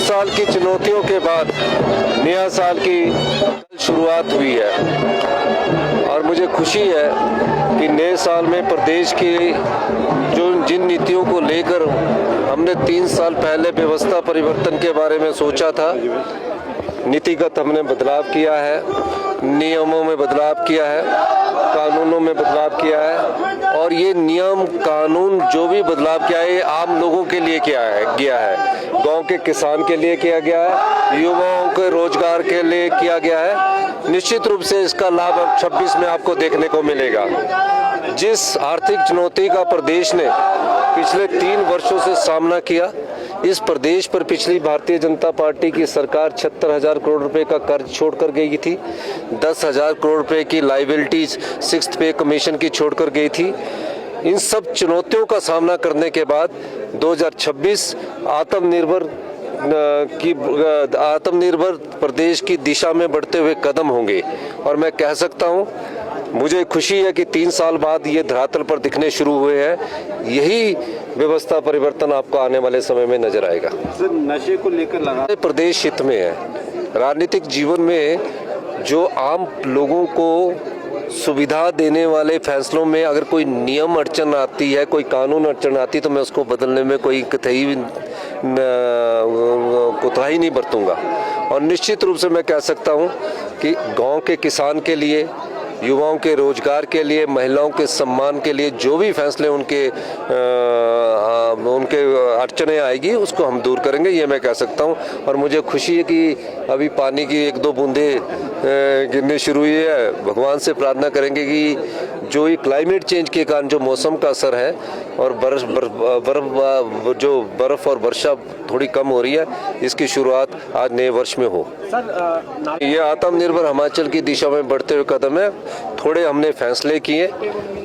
साल की चुनौतियों के बाद नया साल की शुरुआत हुई है और मुझे खुशी है कि नए साल में प्रदेश की जिन नीतियों को लेकर हमने 3 साल पहले व्यवस्था परिवर्तन के बारे में सोचा था, नीतिगत हमने बदलाव किया है, नियमों में बदलाव किया है, कानूनों में बदलाव किया है और ये नियम कानून जो भी बदलाव किया है आम लोगों के लिए किया है, गांव के किसान के लिए किया गया है, युवाओं के रोजगार के लिए किया गया है। निश्चित रूप से इसका लाभ अब 26 में आपको देखने को मिलेगा। जिस आर्थिक चुनौती का प्रदेश ने पिछले 3 वर्षों से सामना किया, इस प्रदेश पर पिछली भारतीय जनता पार्टी की सरकार 76,000 करोड़ रुपए का कर्ज छोड़कर गई थी, 10,000 करोड़ रुपए की लाइबिलिटीज 6th पे कमीशन की छोड़कर गई थी। इन सब चुनौतियों का सामना करने के बाद 2026 आत्मनिर्भर प्रदेश की दिशा में बढ़ते हुए कदम होंगे और मैं कह सकता हूं, मुझे खुशी है कि 3 साल बाद ये धरातल पर दिखने शुरू हुए हैं। यही व्यवस्था परिवर्तन आपको आने वाले समय में नजर आएगा। सर, नशे को लेकर लगा प्रदेश हित में है। राजनीतिक जीवन में जो आम लोगों को सुविधा देने वाले फैसलों में अगर कोई नियम अड़चन आती है, कोई कानून अड़चन आती है, तो मैं उसको बदलने में कोई कोताही नहीं बरतूंगा। और निश्चित रूप से मैं कह सकता हूं कि गांव के किसान के लिए, युवाओं के रोजगार के लिए, महिलाओं के सम्मान के लिए जो भी फैसले उनके अड़चने आएगी उसको हम दूर करेंगे, ये मैं कह सकता हूँ। और मुझे खुशी है कि अभी पानी की 1-2 बूंदे गिरने शुरू हुई है। भगवान से प्रार्थना करेंगे कि जो ये क्लाइमेट चेंज के कारण जो मौसम का असर है और बर्फ और वर्षा थोड़ी कम हो रही है, इसकी शुरुआत आज नए वर्ष में हो। ये आत्मनिर्भर हिमाचल की दिशा में बढ़ते हुए कदम है। थोड़े हमने फैसले किए,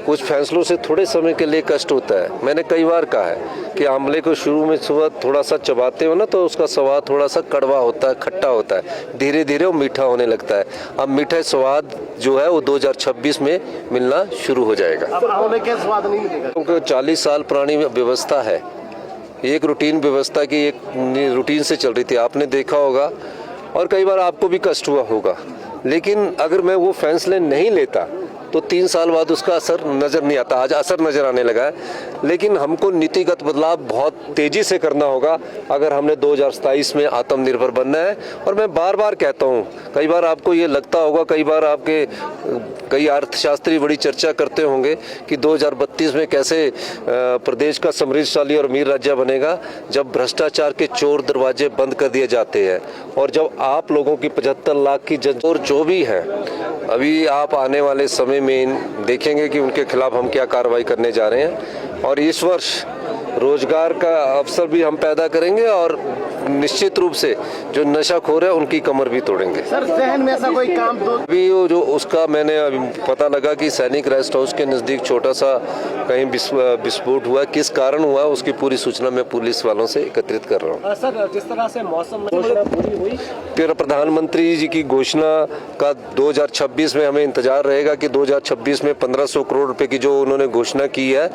कुछ फैसलों से थोड़े समय के लिए कष्ट होता है। मैंने कई बार कहा है कि आंवले को शुरू में सुबह थोड़ा सा चबाते हो ना तो उसका स्वाद थोड़ा सा कड़वा होता है, खट्टा होता है, धीरे धीरे वो मीठा होने लगता है। अब मीठा स्वाद जो है वो 2026 में मिलना शुरू हो जाएगा। अब आंवले के स्वाद नहीं मिलेगा क्योंकि 40 साल पुरानी व्यवस्था है, एक रूटीन व्यवस्था की एक रूटीन से चल रही थी, आपने देखा होगा और कई बार आपको भी कष्ट हुआ होगा। लेकिन अगर मैं वो फैसले नहीं लेता तो 3 साल बाद उसका असर नजर नहीं आता। आज असर नजर आने लगा है, लेकिन हमको नीतिगत बदलाव बहुत तेजी से करना होगा अगर हमने 2027 में आत्मनिर्भर बनना है। और मैं बार बार कहता हूँ, कई बार आपको ये लगता होगा, कई बार आपके कई अर्थशास्त्री बड़ी चर्चा करते होंगे कि 2032 में कैसे प्रदेश का समृद्धशाली और अमीर राज्य बनेगा, जब भ्रष्टाचार के चोर दरवाजे बंद कर दिए जाते हैं और जब आप लोगों की 75 लाख की और जो भी है, अभी आप आने वाले समय में देखेंगे कि उनके खिलाफ हम क्या कार्रवाई करने जा रहे हैं। और इस वर्ष रोजगार का अवसर भी हम पैदा करेंगे और निश्चित रूप से जो नशाखोर है उनकी कमर भी तोड़ेंगे। सर, जहन में ऐसा कोई काम तो अभी वो जो उसका मैंने अभी पता लगा कि सैनिक रेस्ट हाउस के नजदीक छोटा सा कहीं विस्फोट हुआ, किस कारण हुआ उसकी पूरी सूचना मैं पुलिस वालों से एकत्रित कर रहा हूँ। सर, जिस तरह से मौसम में पूरी हुई, फिर प्रधानमंत्री जी की घोषणा का 2026 में हमें इंतजार रहेगा कि 2026 में 1500 करोड़ रुपए की जो उन्होंने घोषणा की है।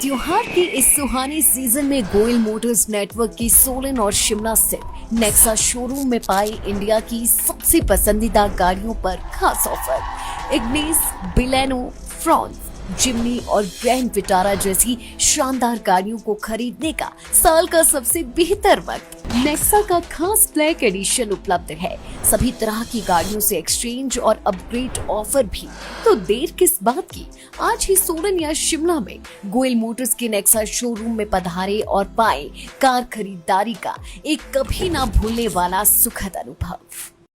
त्योहार की इस सुहानी सीजन में गोयल मोटर्स नेटवर्क की सोलन और शिमला स्थित नेक्सा शोरूम में पाई इंडिया की सबसे पसंदीदा गाड़ियों पर खास ऑफर। इग्निस, बिलेनो, फ्रॉन्स, जिमनी और ग्रैंड विटारा जैसी शानदार गाड़ियों को खरीदने का साल का सबसे बेहतर वक्त। नेक्सा का खास ब्लैक एडिशन उपलब्ध है। सभी तरह की गाड़ियों से एक्सचेंज और अपग्रेड ऑफर भी। तो देर किस बात की, आज ही सोलन या शिमला में गोयल मोटर्स के नेक्सा शोरूम में पधारे और पाए कार खरीदारी का एक कभी ना भूलने वाला सुखद अनुभव।